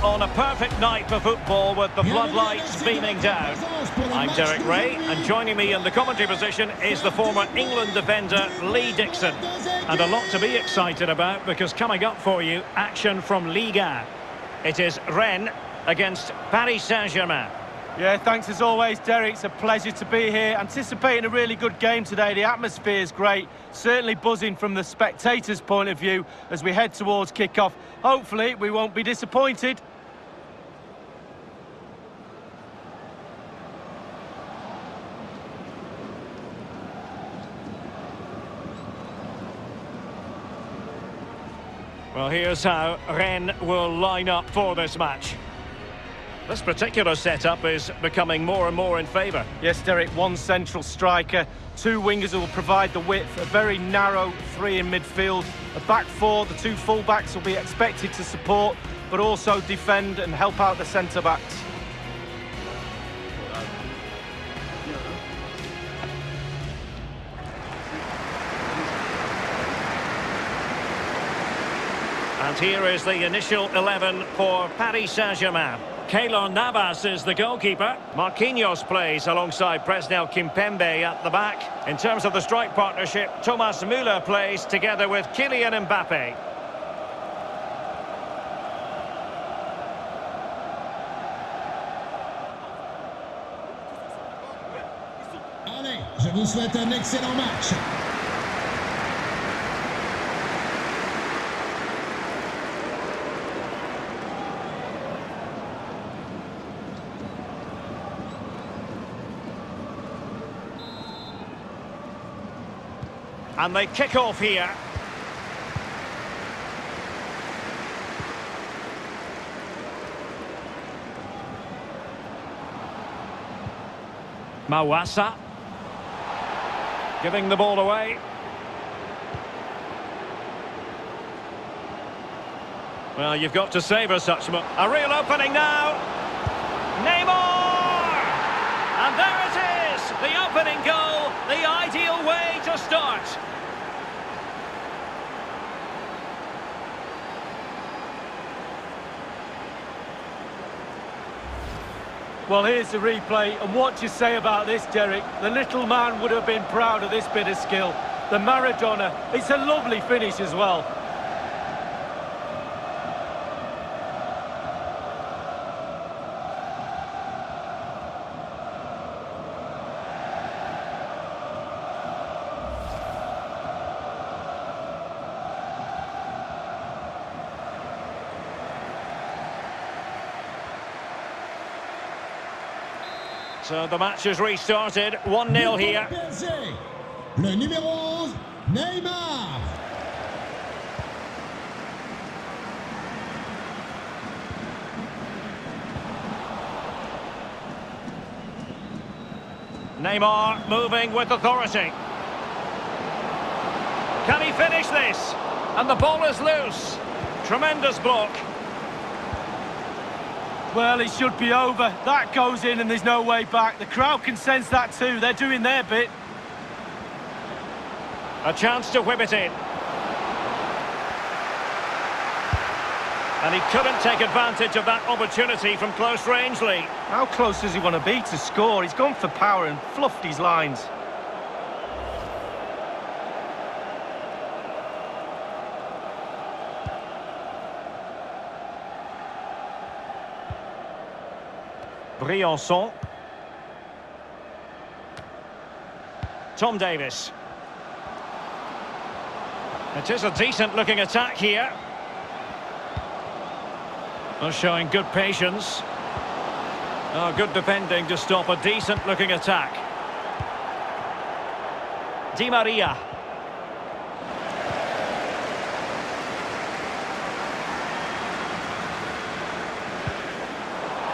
on a perfect night for football with the floodlights beaming down. I'm Derek Ray, and joining me in the commentary position is the former England defender Lee Dixon. And a lot to be excited about, because coming up for you, action from Ligue 1. It is Rennes against Paris Saint-Germain. Yeah, thanks as always, Derek. It's a pleasure to be here. Anticipating a really good game today. The atmosphere is great. Certainly buzzing from the spectators' point of view as we head towards kick-off. Hopefully, we won't be disappointed. Well, here's how Rennes will line up for this match. This particular setup is becoming more and more in favour. Yes, Derek, one central striker, two wingers who will provide the width, a very narrow three in midfield, a back four. The two full-backs will be expected to support, but also defend and help out the centre-backs. And here is the initial 11 for Paris Saint-Germain. Keylor Navas is the goalkeeper. Marquinhos plays alongside Presnel Kimpembe at the back. In terms of the strike partnership, Thomas Müller plays together with Kylian Mbappe. Allez, je vous souhaite un excellent match. And they kick off here. Mawassa. Giving the ball away. Well, you've got to savour such a real opening now. Neymar! And there it is! The opening goal, the ideal way to start. Well, here's the replay, and what do you say about this, Derek? The little man would have been proud of this bit of skill. The Maradona, it's a lovely finish as well. So the match has restarted, 1-0 here. Le numéro 11, Neymar. Neymar moving with authority. Can he finish this? And the ball is loose. Tremendous block. Well, it should be over. That goes in and there's no way back. The crowd can sense that too. They're doing their bit. A chance to whip it in. And he couldn't take advantage of that opportunity from close range, Lee. How close does he want to be to score? He's gone for power and fluffed his lines. Briançon. Tom Davis. It is a decent-looking attack here. Well, showing good patience. Oh, good defending to stop a decent-looking attack. Di Maria.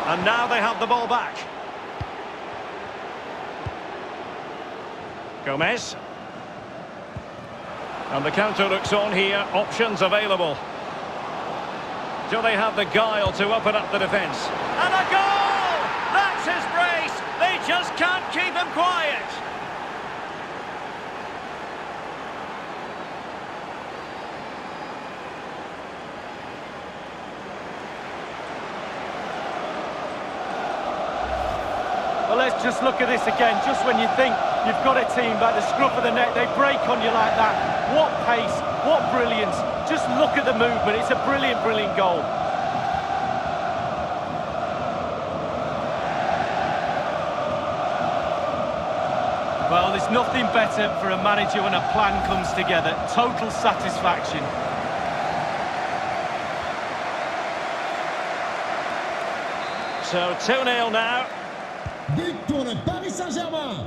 And now they have the ball back. Gomez. And the counter looks on here. Options available. Do they have the guile to open up the defence? And a goal! That's his brace! They just can't keep him quiet. Well, let's just look at this again. Just when you think you've got a team by the scruff of the neck, they break on you like that. What pace, what brilliance. Just look at the movement. It's a brilliant, brilliant goal. Well, there's nothing better for a manager when a plan comes together. Total satisfaction. So 2-0 now. But pour le Paris Saint-Germain.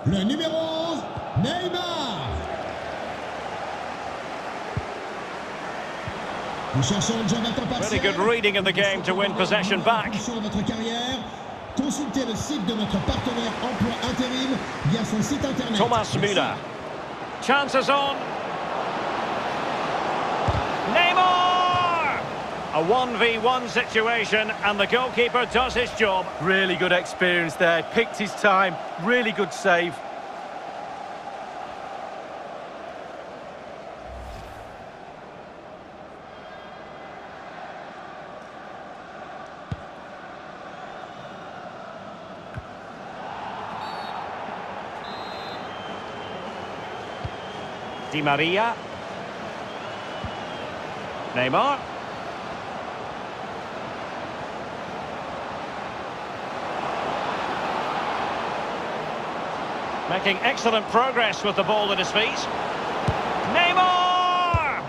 Le numéro 11, Neymar. Nous cherchons une jogate en Very good reading of the game to win possession back. Votre carrière. Consultez le site de notre partenaire emploi intérim via son site internet. Thomas Müller. Chances on. Neymar! A 1v1 situation, and the goalkeeper does his job. Really good experience there. Picked his time. Really good save. Di Maria. Neymar. Making excellent progress with the ball at his feet. Neymar!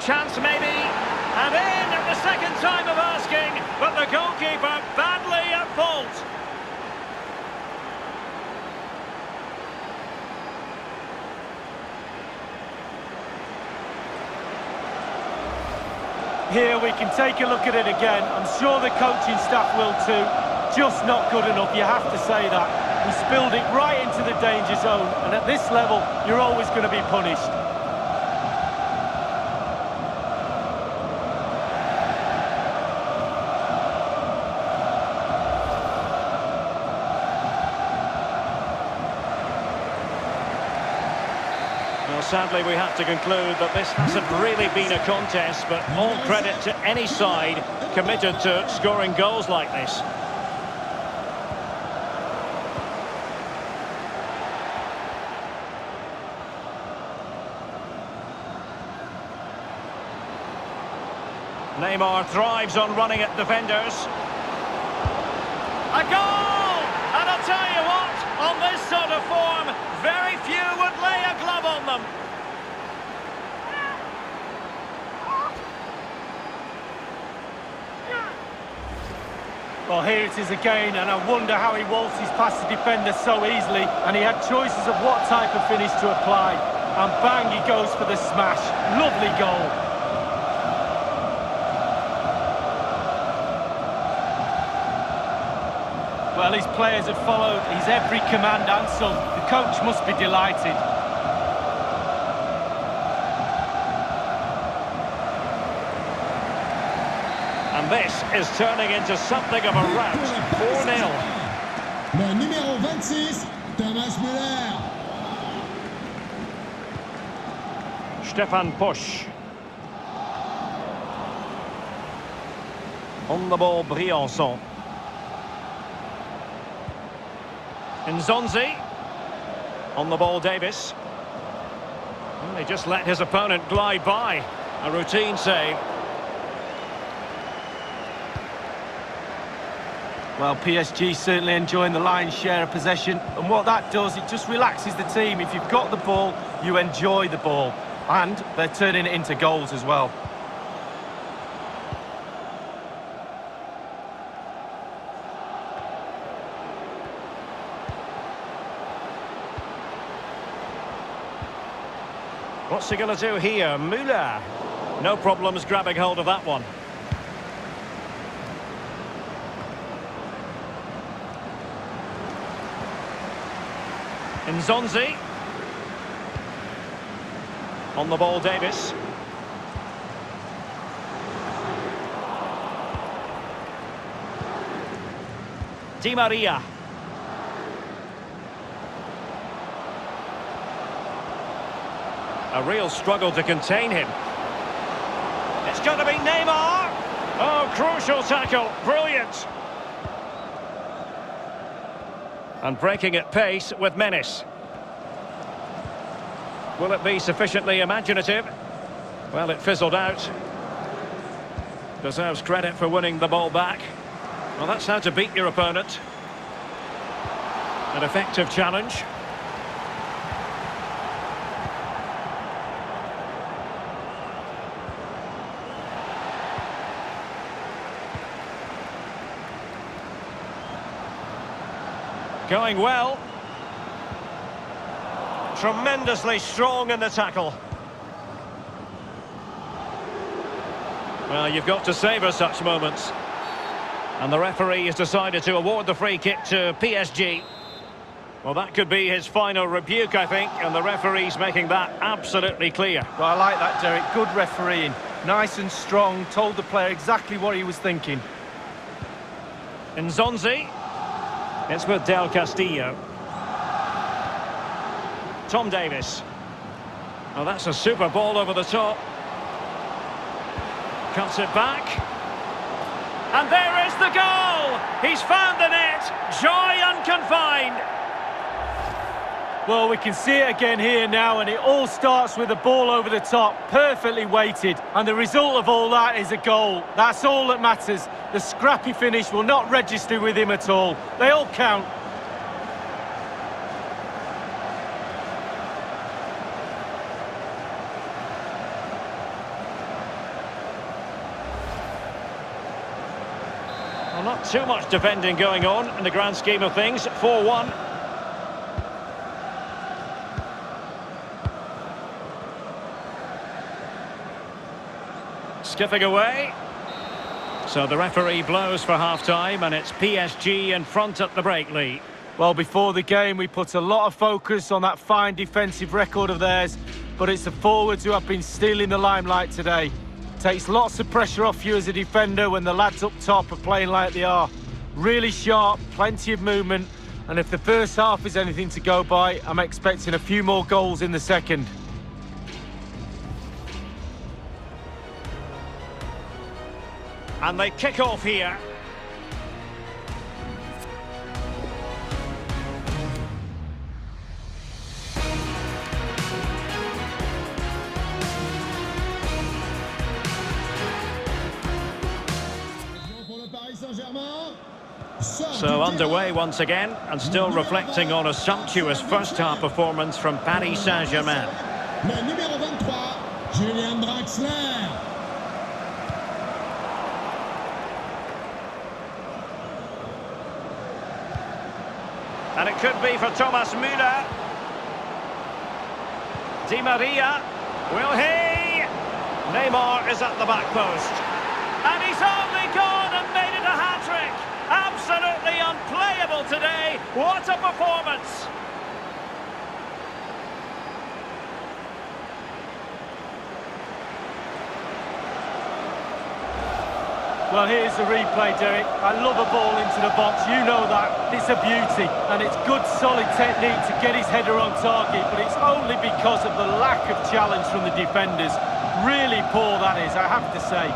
Chance maybe. And in at the second time of asking, but the goalkeeper badly at fault. Here we can take a look at it again. I'm sure the coaching staff will too. Just not good enough, you have to say that. He spilled it right into the danger zone, and at this level, you're always going to be punished. Well, sadly, we have to conclude that this hasn't really been a contest, but all credit to any side committed to scoring goals like this. Neymar thrives on running at defenders. A goal! And I'll tell you what, on this sort of form, very few would lay a glove on them. Well, here it is again, and I wonder how he waltzes past the defender so easily, and he had choices of what type of finish to apply. And bang, he goes for the smash. Lovely goal. Well, his players have followed his every command and some. The coach must be delighted. And this is turning into something of a rout. 4-0. Le numéro 26, Thomas Müller. Stefan Pusch. On the ball, Briançon. Nzonzi. On the ball, Davis. And he just let his opponent glide by. A routine save. Well, PSG certainly enjoying the lion's share of possession, and what that does, it just relaxes the team. If you've got the ball, you enjoy the ball, and they're turning it into goals as well. What's he going to do here? Müller. No problems grabbing hold of that one. Nzonzi. On the ball, Davis. Di Maria. A real struggle to contain him. It's going to be Neymar. Oh, crucial tackle. Brilliant. And breaking at pace with menace. Will it be sufficiently imaginative? Well, it fizzled out. Deserves credit for winning the ball back. Well, that's how to beat your opponent. An effective challenge. Going well. Tremendously strong in the tackle. Well, you've got to savour such moments. And the referee has decided to award the free kick to PSG. Well, that could be his final rebuke, I think, and the referee's making that absolutely clear. Well, I like that, Derek. Good refereeing. Nice and strong, told the player exactly what he was thinking. Nzonzi. It's with Del Castillo. Tom Davis. Well, that's a super ball over the top. Cuts it back. And there is the goal! He's found the net. Joy unconfined. Well, we can see it again here now, and it all starts with the ball over the top, perfectly weighted. And the result of all that is a goal. That's all that matters. The scrappy finish will not register with him at all. They all count. Well, not too much defending going on in the grand scheme of things. 4-1. Skipping away. So the referee blows for half-time, and it's PSG in front at the break, Lee. Well, before the game, we put a lot of focus on that fine defensive record of theirs, but it's the forwards who have been stealing the limelight today. Takes lots of pressure off you as a defender when the lads up top are playing like they are. Really sharp, plenty of movement, and if the first half is anything to go by, I'm expecting a few more goals in the second. And they kick off here. So underway once again, and still reflecting on a sumptuous first-half performance from Paris Saint-Germain. Le numéro 23, Julian Draxler. And it could be for Thomas Müller. Di Maria. Will he? Neymar is at the back post. And he's only gone and made it a hat-trick. Absolutely unplayable today. What a performance. Well, here's the replay, Derek. I love a ball into the box, you know that. It's a beauty, and it's good, solid technique to get his header on target, but it's only because of the lack of challenge from the defenders. Really poor, that is, I have to say.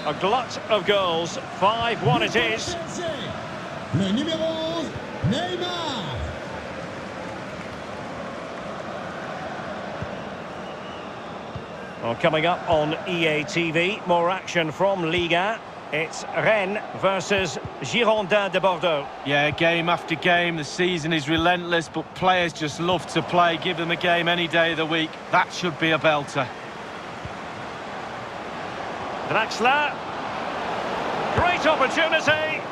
A glut of goals. 5-1 it is. Le numéro 11, Neymar. Well, coming up on EA TV, more action from Liga. It's Rennes versus Girondins de Bordeaux. Yeah, game after game, the season is relentless, but players just love to play. Give them a game any day of the week. That should be a belter. Draxler. Great opportunity.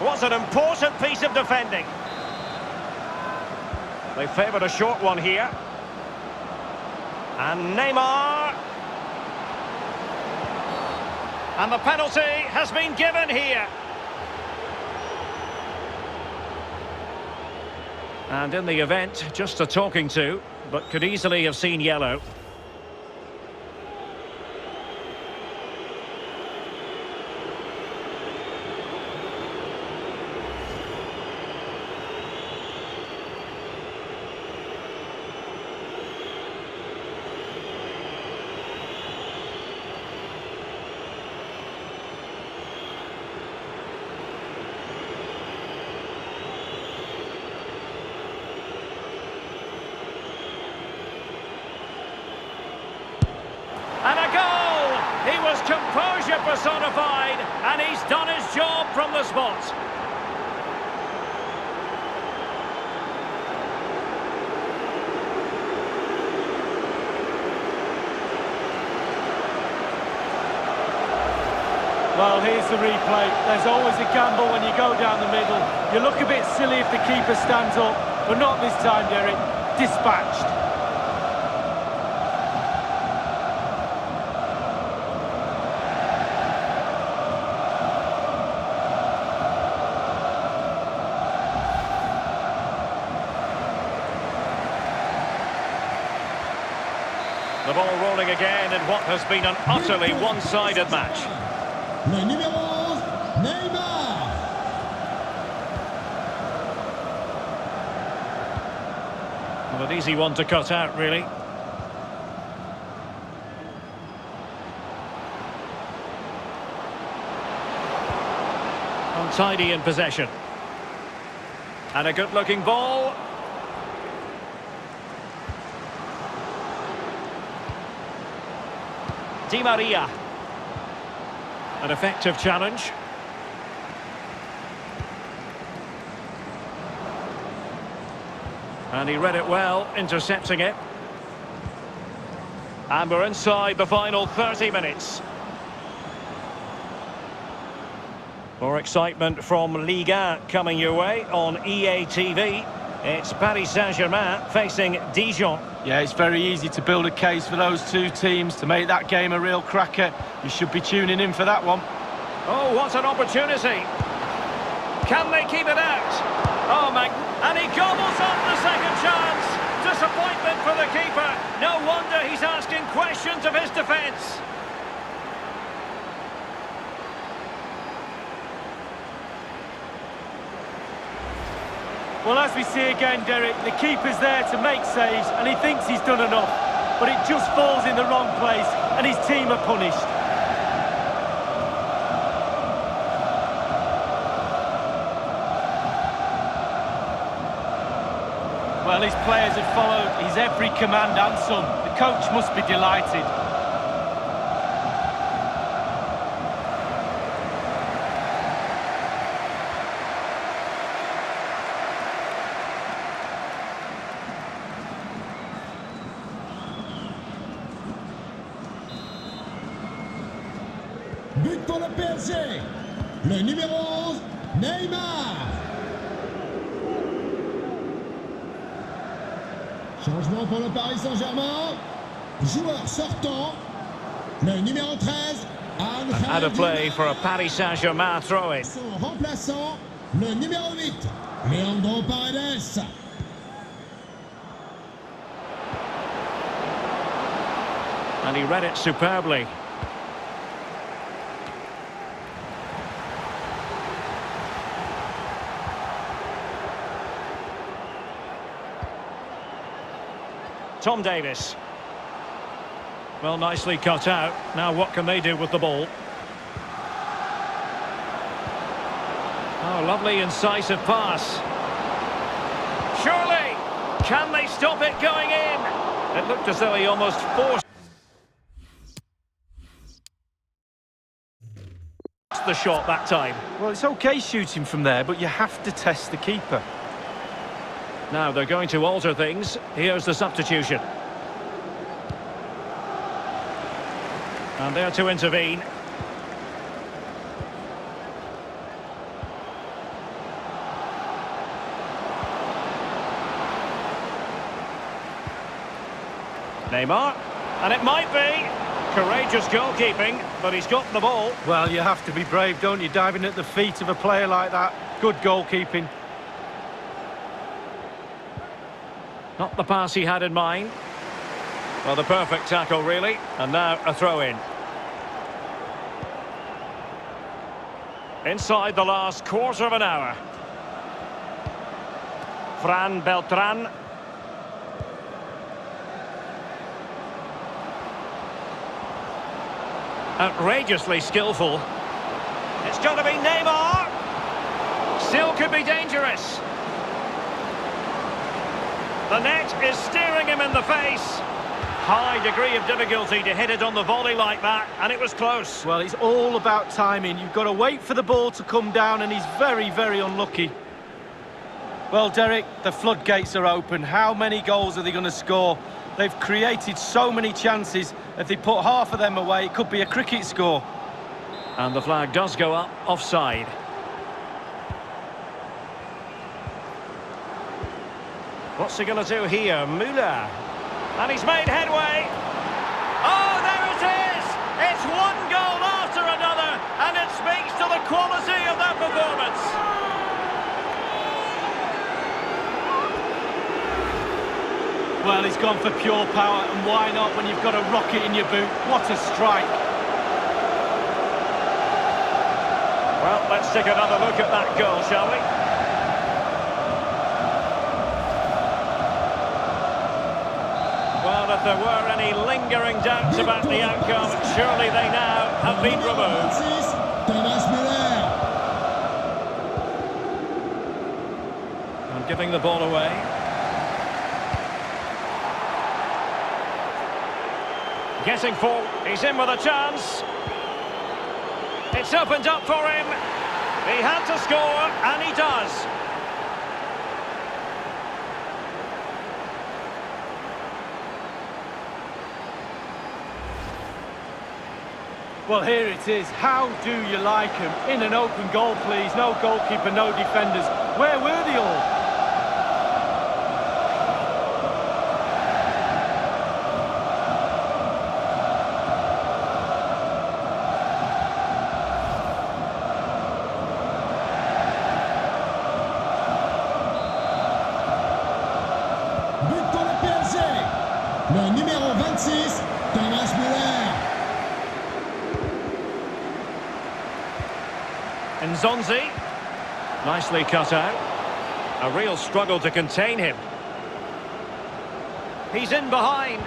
Was an important piece of defending. They favoured a short one here. And Neymar. And the penalty has been given here. And in the event, just a talking to, but could easily have seen yellow. Composure personified, and he's done his job from the spot. Well, here's the replay. There's always a gamble when you go down the middle. You look a bit silly if the keeper stands up, but not this time, Derek. Dispatched. The ball rolling again in what has been an utterly one-sided match. Le numéro 11, Neymar. Well, an easy one to cut out, really. Untidy in possession. And a good-looking ball. Di Maria. An effective challenge. And he read it well, intercepting it. And we're inside the final 30 minutes. More excitement from Ligue 1 coming your way on EA TV. It's Paris Saint-Germain facing Dijon. Yeah, it's very easy to build a case for those two teams to make that game a real cracker. You should be tuning in for that one. Oh, what an opportunity. Can they keep it out? Oh, my... And he gobbles up the second chance. Disappointment for the keeper. No wonder he's asking questions of his defence. Well, as we see again, Derek, the keeper's there to make saves, and he thinks he's done enough. But it just falls in the wrong place, and his team are punished. Well, his players have followed his every command and some. The coach must be delighted. But pour le PSG, le numéro 11, Neymar. Changement pour le Paris Saint-Germain. Joueur sortant, le numéro 13, Had a play for a Paris Saint-Germain throw-in. Son remplaçant, le numéro 8, Leandro Paredes. And he read it superbly. Tom Davis. Well, nicely cut out. Now what can they do with the ball? Oh, lovely incisive pass. Surely! Can they stop it going in? It looked as though he almost forced the shot that time. Well, it's okay shooting from there, but you have to test the keeper. Now they're going to alter things. Here's the substitution. And there to intervene. Neymar. And it might be. Courageous goalkeeping, but he's got the ball. Well, you have to be brave, don't you, diving at the feet of a player like that. Good goalkeeping. Not the pass he had in mind. Well, the perfect tackle, really. And now a throw-in. Inside the last quarter of an hour. Fran Beltran. Outrageously skillful. It's going to be Neymar. Still could be dangerous. The net is staring him in the face. High degree of difficulty to hit it on the volley like that, and it was close. Well, it's all about timing. You've got to wait for the ball to come down, and he's very, very unlucky. Well, Derek, the floodgates are open. How many goals are they going to score? They've created so many chances. If they put half of them away, it could be a cricket score. And the flag does go up, offside. What's he going to do here? Müller. And he's made headway. Oh, there it is! It's one goal after another, and it speaks to the quality of their performance. Well, he's gone for pure power, and why not when you've got a rocket in your boot? What a strike. Well, let's take another look at that goal, shall we? Well, if there were any lingering doubts about the outcome, surely they now have been removed. And giving the ball away. Getting full, he's in with a chance. It's opened up for him. He had to score, and he does. Well, here it is. How do you like him? In an open goal, please. No goalkeeper, no defenders. Where were they all? But pour le PSG, le numéro 26, Thomas Müller. Nzonzi, nicely cut out. A real struggle to contain him. He's in behind.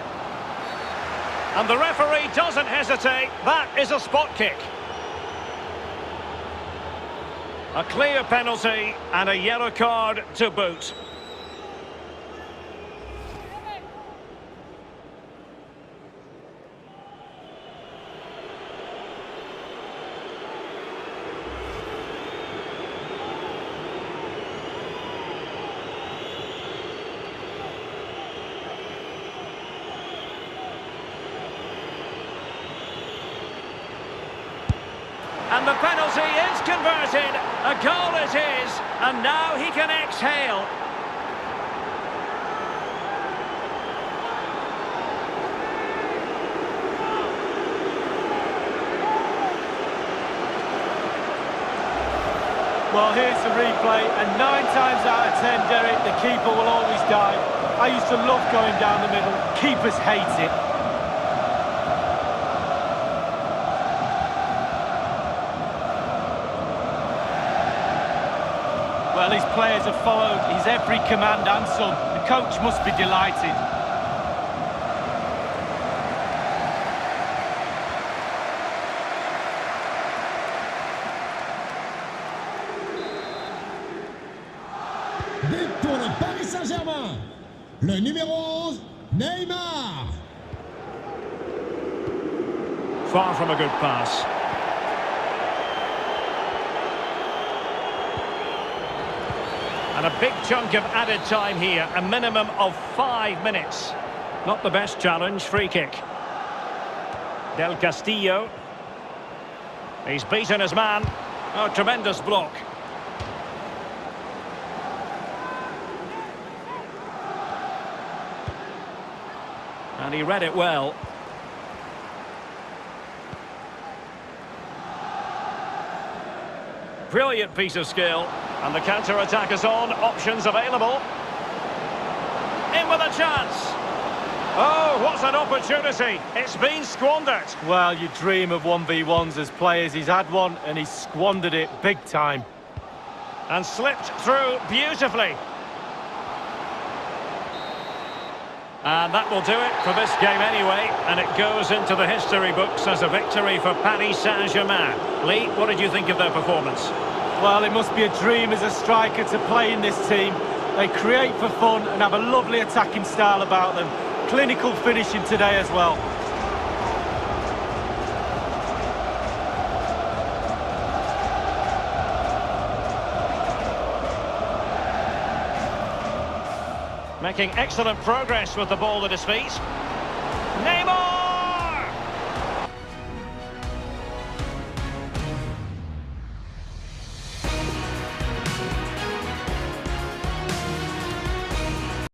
And the referee doesn't hesitate. That is a spot kick. A clear penalty and a yellow card to boot. And the penalty is converted. A goal it is. And now he can exhale. Well, here's the replay, and 9 times out of 10, Derek, the keeper will always dive. I used to love going down the middle. Keepers hate it. Well, his players have followed his every command and some. The coach must be delighted. But pour le Paris Saint-Germain, le numéro 11, Neymar. Far from a good pass. And a big chunk of added time here, a minimum of 5 minutes. Not the best challenge, free kick. Del Castillo. He's beaten his man. Oh, tremendous block. And he read it well. Brilliant piece of skill. And the counter-attack is on. Options available. In with a chance. Oh, what an opportunity. It's been squandered. Well, you dream of 1v1s as players. He's had one and he's squandered it big time. And slipped through beautifully. And that will do it for this game anyway. And it goes into the history books as a victory for Paris Saint-Germain. Lee, what did you think of their performance? Well, it must be a dream as a striker to play in this team. They create for fun and have a lovely attacking style about them. clinical finishing today as well. Making excellent progress with the ball at his feet. Neymar!